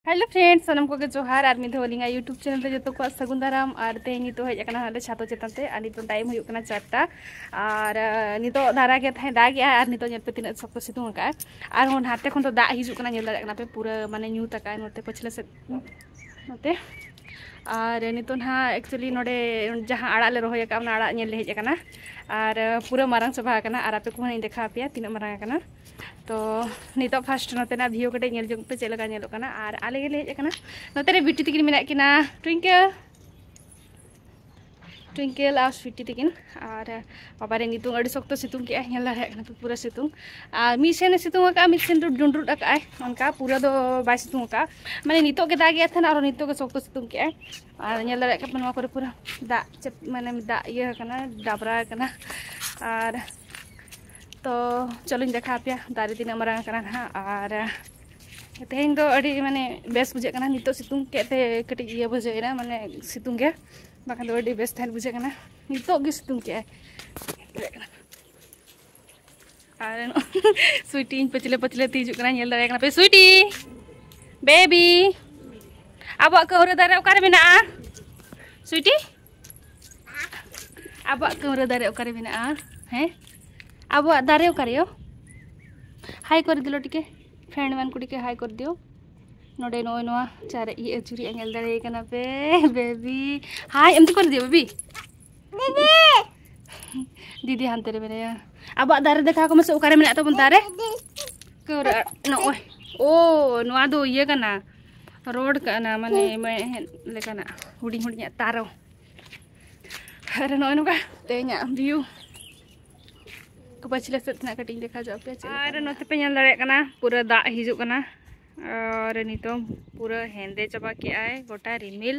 Hello friends सनम को जोहार और मिद लिंगा यूट्यूब चैनल रे जो को सगुन दाराम और तेज नितो हेज कना हाले छातो चेतन ते और नितो टाइम हुई कना 4टा और नितो दारा के थाय दाग या और नितो नेल पे तीन सख्त सितुंग का और होन हाते खन तो दाग हिजु कना नेल दाड़ा कना पे पूरा माने न्यू तका नोते पछले से नोते और नितो ना एक्चुअली नोडे जहां आड़ा ले रोहय का आड़ा नेल हेज कना और पूरा मारंग सभा कना और आपे को हन देखा पे तीन मारंग कना तो नितो फर्स्ट नोतेना भियो कटे नेल जंग पे चेलका नेलो कना और आले गेले हेज कना नोते रे बिटी तिकिन मेना किना ट्विंकल और स्वीटी तिकिन और बाबा रे नितुंग अड़ी सख्त सितुंग के नेल दारे कना पूरा सितुंग और मिसेन सितुंग का मिसेन डुंडरुड का उनका पूरा दो बाय सितुंग का माने नितो के दाग था और नितो के सख्त सितुंग के और नेल दारे का नवा करे पूरा दा माने दा ये कना डाबरा कना और तो चलो देखा पे दारे तीन मारंग कना ना और तेहन दो अड़ी माने बेस बुझे कना नितो सितुंग के कटी ये बुझेना माने सितुंग के बाखन दो अड़ी बेस थान बुझे कना नितो गे सितुंग के और स्वीटी पचले पचले तीजु कना नेल दारे कना पे स्वीटी बेबी अब कौरे दारे ओकारे मेना स्वीटी अब कौरे दारे ओकारे मेना हैं अब दारे ओकारे हाई कर दिलो टिके फ्रेंड मान को टिके हाई कर दियो नोडे नोय नोआ चारे ये अचुरी नेल दारे कना पे बेबी हाई एमती कर दियो बेबी दीदी दीदी हानते रे मेरे अब दारे देखा को मसे ओकारे मेना तो बन दारे कर नो ओ नोआ दो ये कना रोड कना माने मैं लेकना हुडी हुडी तारो अरे नोय नुका ते냐 व्यू को पछले से तना कटिंग देखा जो पे और नोते पे नेल दारे कना पूरा दा हिजु कना और नितो पूरा हेंदे चबा के आए गोटा रिमिल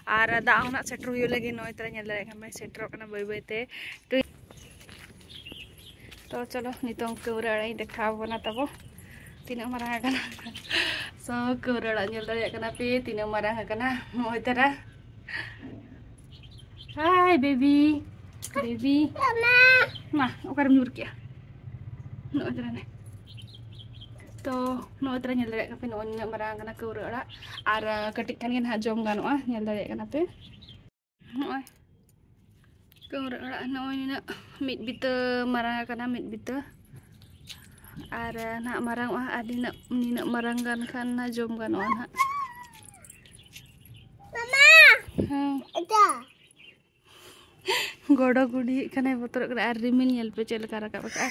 और दा होना सेटर हुई लगे नोय तरह नेल दारे मैं सेटर कना बाय बाय ते तो चलो नितो कौरड़ा देखा बना तबो तीन मारंग कना सो कौरड़ा नेल दारे कना पे तीन मारंग कना नोय तरह हाय बेबी बेबी मा ओकर म्यूर किया नो तरह ने तो नो तरह नेल दारे पे नो मारंग कना कौरड़ा और कटिक खान गे ना जम गानोआ नेल दारे कना पे नोय कौरड़ा नोय ना मिट बिता मारंग कना मिट बिता और ना मारंग आदि ना नीना मारंग गान खान ना जम गानोआ ना मामा अदा गोडो गुडी कने बोतर करे और रिमिल नेल पे चेल कर रखा बका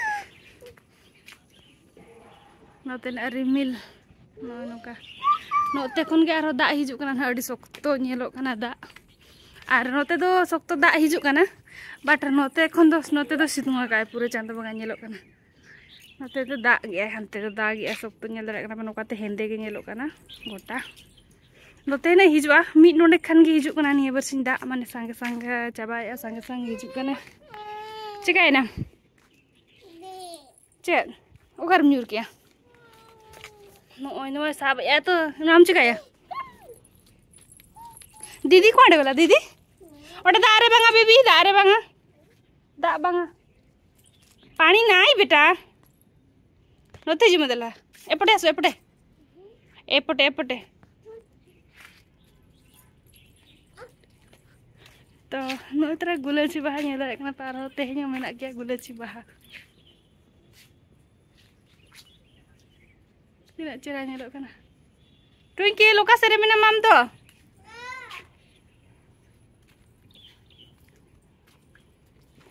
नोते ना रिमिल नो नोका नोते खन के आरो दा हिजु कना ना अडी सख्तो नेलो कना दा और नोते दो सख्तो दा हिजु कना बट नोते खन दो सितुंग का पूरा चांद बंगा नेलो कना नोते तो दा गया हनते तो दा गया सख्तो नेल दारे कना नोकाते हेंदे गे नेलो कना गोटा नोते ना हिजुआ मिट नोडे खान गे हिजु कना निया बरसिन दा माने संगे संगे चाबाया संगे संगे हिजु कना चिकायना चेद ओकर म्यूर किया नोय नोय साब या तो नाम चिकाया दीदी को आडे वाला दीदी ओटा दारे बांगा बेबी दारे बांगा दा बांगा पानी नाई बेटा नोते जी मदला एपटे आसो एपटे एपटे एपटे तो नोय तरह गुलाची बाहा नेल दारे कना तार तेहኛ मेना गया गुलाची बाहा तीना चेहरा नेलो कना ट्विंकल ओका सेरे मेना माम तो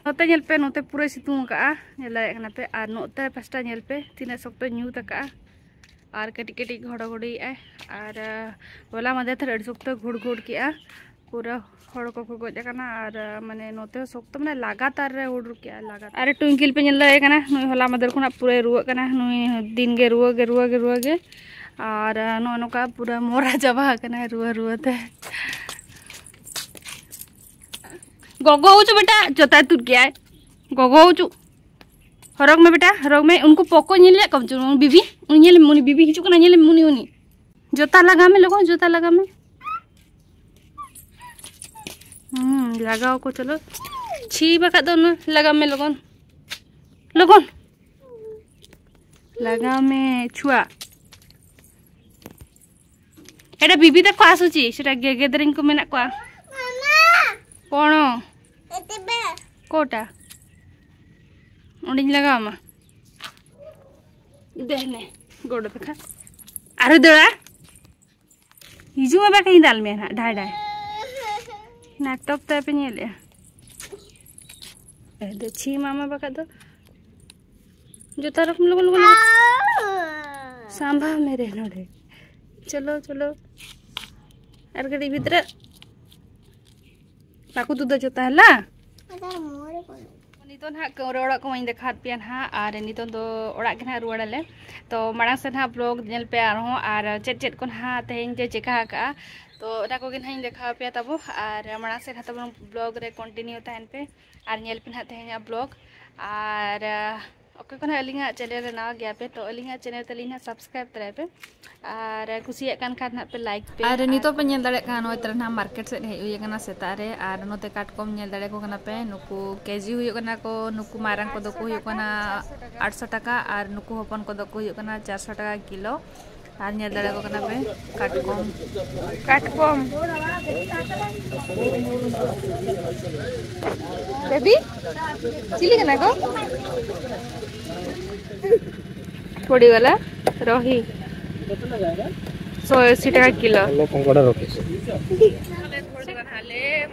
नोते नेल पे नोते पूरा सितुंग का नेल दारे कना पे और नोते पास्टा नेल पे तीना सख्तो न्यू तका और कटी कटी घोड़घोड़ी और बोला मदे थर अड़ी सख्तो घुड़ के पूरा हड़ को गज कना और माने नोते सख्तो माने लगातार रे उड़ के लगातार अरे ट्विंकल पे नेल दारे कना नुई होला मदर खुना पूरा रुआ कना नुई दिन गे रुआ गे और नो नोका पूरा मोरा चाबा कना रुआ ते गोगो होचु बेटा जोता तुर के आए गोगो होचु हरग में बेटा हरग में उनको पोको नेले कम चु बीबी उनी मुनी बीबी हिचु कना नेले मुनी उनी जोता लगा में लोगों जोता लगा में लगाओ को चलो छी बका दो ना लगा में लोगों लोगों लगा में छुआ एटा बीबी तक आसुची सेटा गेगेदरिंग को मेना को कोण कोटा उंडिन लगामा देहने गोड़ देखा अरे दड़ा हिजू में कहीं दाल में ना ढाई ढाई नाटक तो पे नहीं ले देखी मामा बका तो जो तरफ लोग लोग सांभा मेरे नोड़े चलो चलो अर गड़ी भीतर पाकू दूध जोता है ला नितो ना कौरे ओड़ा को देखा पे ना और नितो दो ओड़ा के ना रुआड़ले तो माड़ा से ना ब्लॉग नेल पे आरहो और चेट चेट को ना तेहें जे चेका का तो ना को गिन देखा पे तबो और माड़ा से ना तबो ब्लॉग रे कंटिन्यू तहन पे और नेल पे ना तेहें ब्लॉग और ओके को ना अलिंगा चैनल रे ना गया पे तो अलिंगा चैनल तलिना सब्सक्राइब तरे पे और कुसिया कान खान ना पे लाइक पे और नितो पे नेल दड़े कान ओय तरह मार्केट से हे हुई कना सेता रे और नोते काटकम नेल दड़े को कना पे नुकु केजी हुई कना को नुकु मारंग को दो को हुई कना 800 टाका और नुकु होपन को दो को हुई कना 400 टाका किलो और नेल दड़े को कना पे काटकम बेबी चिली कना को पड़ी वाला रही 180 टाका किलो पंगड़ा रखे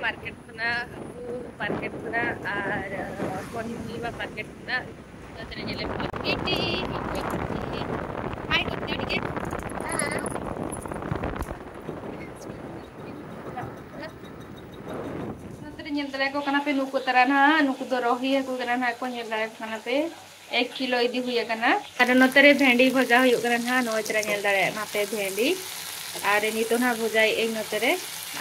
मार्केट खुना और कोनी मार्केट खुना नतरे नेले केटी हाय तो डिगे नतरे नेले को कना पे नुकु तरह ना नुकु दो रोही को कना ना को नेले कना पे 1 किलो इदी हुई कना और नतरे भेंडी भजा हुई कना ना नोचरा नेल दाड़े ना पे भेंडी और नितो ना भजाई एक नतरे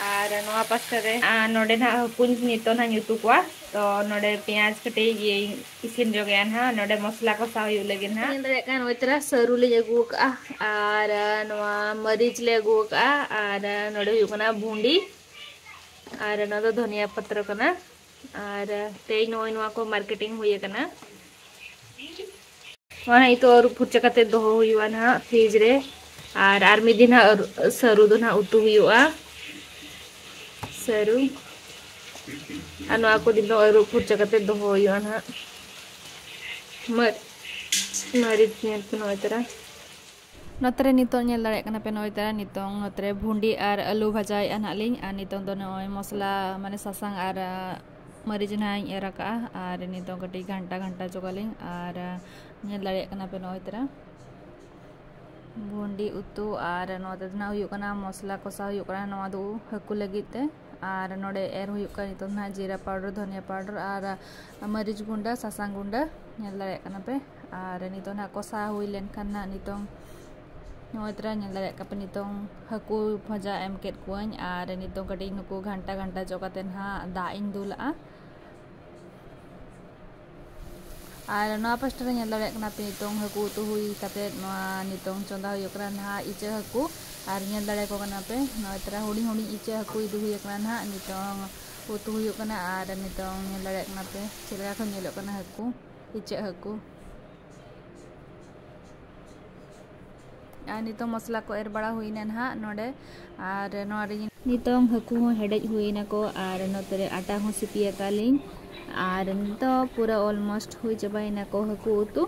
और नोआ पास्टरे नोडे ना पुंज नितो ना ᱧᱩᱛᱩ ᱠᱚᱣᱟ तो नोडे प्याज कटे ये इसिन जोगे ना नोडे मसला को साव लगे ना नेल कान ओतरा सरू ले अगु का और नोआ मरीच ले अगु का और नोडे हुकना भुंडी और न दो धनिया पत्र कना और ते नोय नोआ को मार्केटिंग हुई कना वहां इतो और फुच्चा कते दो हुआ ना फ्रिज रे और मी दिन सरू दो ना उतु हुआ सरू अनु को दिन और फुच्चा कते दो हुआ ना मरीच नेल पे नोय तरह नतरे नितो नेल दाड़े कना पे नोय तरह नितो नतरे भुंडी और आलू भजाई अनालिंग और नितो दो नोय मसला माने सासांग और मरीच ना एरा का और नितो कटी घंटा घंटा चोकालिंग और नेल दाड़े कना पे नोय तरह भुंडी उतु और नोते ना हुई कना मसला कोसा हुई कना नोआ दो हकु लगिते और नोडे एर हुई कना नितो ना जीरा पाउडर धनिया पाउडर और मरीच गुंडा सासांग गुंडा नेल दाड़े कना पे और नितो ना कोसा हुई लेन खाना नितो नोय तरह नेल दाड़े का पे नितो हकु भजा एम केट कोñ और नितो कटी नुकु घंटा घंटा चोकाते ना दा इन दुला और नोआ पास्टर नेल दाड़े कना पे नितो हकु उतु हुई कते नोआ नितो चंदा हुई कना ना इचे हकु और नेल दाड़े को कना पे नोय तरह हुडी हुडी इचे हकु इदु हुई कना ना नितो उतु हुई कना और नितो नेल दाड़े कना पे चिलका को नेलो कना हकु इचे हकु और नितो मसला को एर बड़ा हुई ना नोडे और नोआ रे नितो हकु हो हेडेज हुई ना को और नोतरे आटा हो सिपिया कालिंग और नितो पूरा ऑलमोस्ट हुई चबाई ना को हकु उतु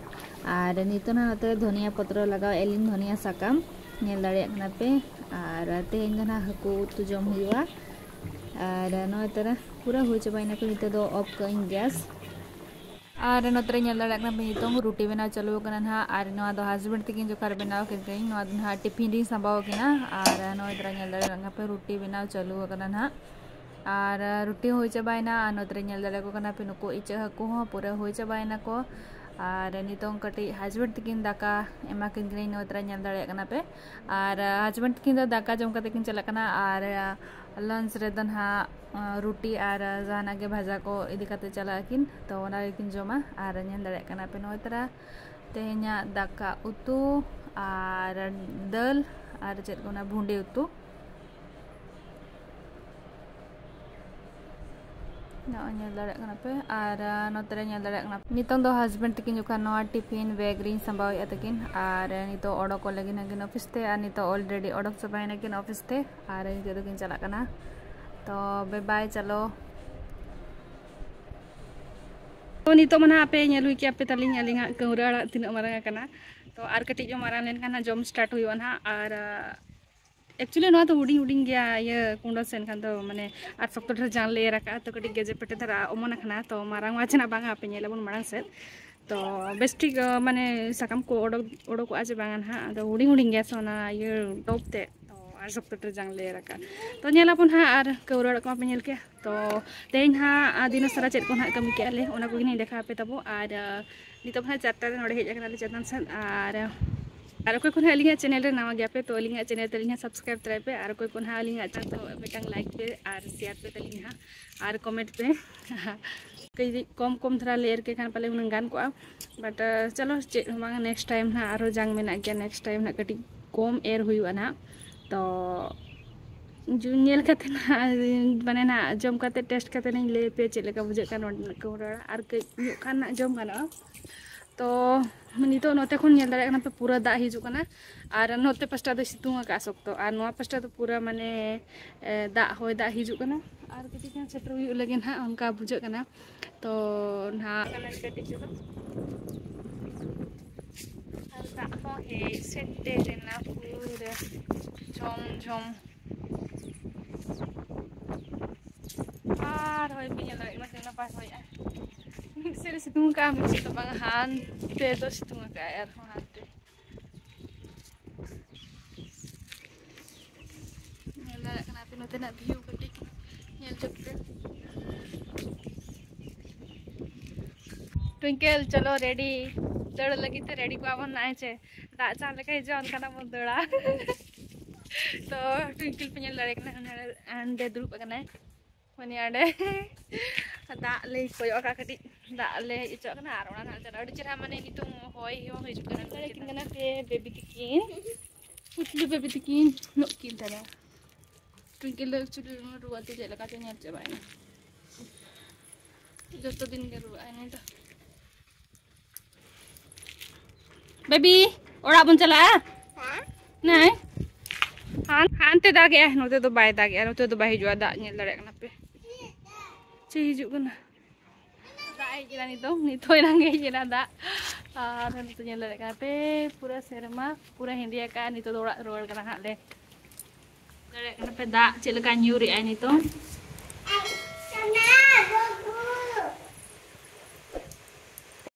और नितो ना नोतरे धनिया पत्र लगाओ एलिंग धनिया साकाम नेल दाड़े कना पे और तेहें ना हकु उतु जम हुआ और नोय तरह पूरा हुई चबाई ना को नितो दो ऑफ कइं गैस और नोतरे नेल दाड़े कना पे नितो रोटी बनाव चालू कना ना और नोआ दो हस्बैंड तकिन जोकार बनाव किन नोआ ना टिफिन री संभाव किना और नोय तरह नेल दाड़े कना पे रोटी बनाव चालू कना ना और रोटी हुई चबाइना नोतरे नेल दाड़े को कना पे नुको इचे हकु हो पूरा हुई चबाइना को और नितो कटी हस्बैंड तकिन दाका एमा किन किन नोतरे नेल दाड़े कना पे और हस्बैंड तकिन दाका जम कते किन चला कना और लंच रे दन हा रोटी और जाना के भाजा को इदी कते चला किन तो ओना किन जमा और नेल दाड़े कना पे नोय तरह तेहेnya दाका उतु और दाल और चेत कोना भुंडी उतु Nah, nyala kenapa? Ada notera nyala kenapa? Nitong do husband tikin juga noa tiffin bag ring sambawi atakin. Ada nito order ko lagi nagin office te. Ada nito already order sabai nagin office te. Ada nito tikin chala kana. To bye bye chalo. तो नितो मना आपे नेलुई के आपे तलिंग अलिंग कौरा तिना Marang kana. तो are कटी जो मारान लेन kana जॉम स्टार्ट हुई वना आर एक्चुअली ना तो हुडिंग हुडिंग गया ये कुंडा सेन खान तो माने आर सप्ताह जान ले रखा तो कटी गेजे पेटे धरा ओमन खाना तो मारांग वाचना बांगा आपे नेलबन मारांग से तो बेस्टिक माने साकाम को ओडो को आज बांगन हा तो हुडिंग हुडिंग गया सोना ये टॉपते तो आर सप्ताह जान ले रखा तो नेलापन हा आर कौरा को आपे नेल के तो तेन हा दिन सारा चेक को हा कमी के ले ओना को नहीं देखा आपे तबो आर नितो हा चारटा नोडे हेज अकना ले चेतन सन आर कोई कोन अलिंग चैनल रे नावा गया पे तो अलिंग चैनल तलिंग सब्सक्राइब तराय पे आर कोई कोन अलिंग अच्छा तो मिटांग लाइक पे आर शेयर पे तलिंग हा आर कमेंट पे कई कम कम थरा लेयर के खान पाले उन गान को बट चलो मांग नेक्स्ट टाइम ना आरो जांग मेना गया नेक्स्ट टाइम ना कटी कम एयर हुआ ना तो जुनियल कते ना माने ना जम कते टेस्ट कते नहीं ले पे चले का बुझे का कौरा आर के खान ना जम गाना तो नितो नोते खुन नेल दारे पे पूरा दा हिजु कना आर नोते पास्टा दो सितुंग का सकतो आर नोआ पास्टा तो पूरा माने दा होय दा हिजु कना आर कति खान सेटर हुई लगे ना उनका बुझे कना तो ना कना कति जो आर दा हो हे सेटे रेना पूरा झम झम आर होय पिnya दारे मा सेना पास होय Sila situng kami sa mga hante do situng ka air hante. Nila kanapin natin na view kati nyel chukte. Twinkle chalo ready. Dad lagi te ready ko awan nae che. Da chale kai jon kana mo dada. तो Twinkle punya larek na ande dulu pakai Mani ada tak le koyo kakak tak le itu kan arona nak cara ada cara mana itu hoi hoi juga kan ada kena pe baby tikin putli baby tikin nok kita dah Twinkle actually ruat tu je lah katanya coba ini just din ke ruat ini tu baby orang pun cala nah han te dah gaya note tu bay dah gaya note tu bay jual dah ni larek kenapa hijuk kena dak jalan itu yang jalan dak dan itu jalan dak kape pura serma pura Hindia kan itu dorak roll kena hak le dak kenapa dak cik lekan nyuri an itu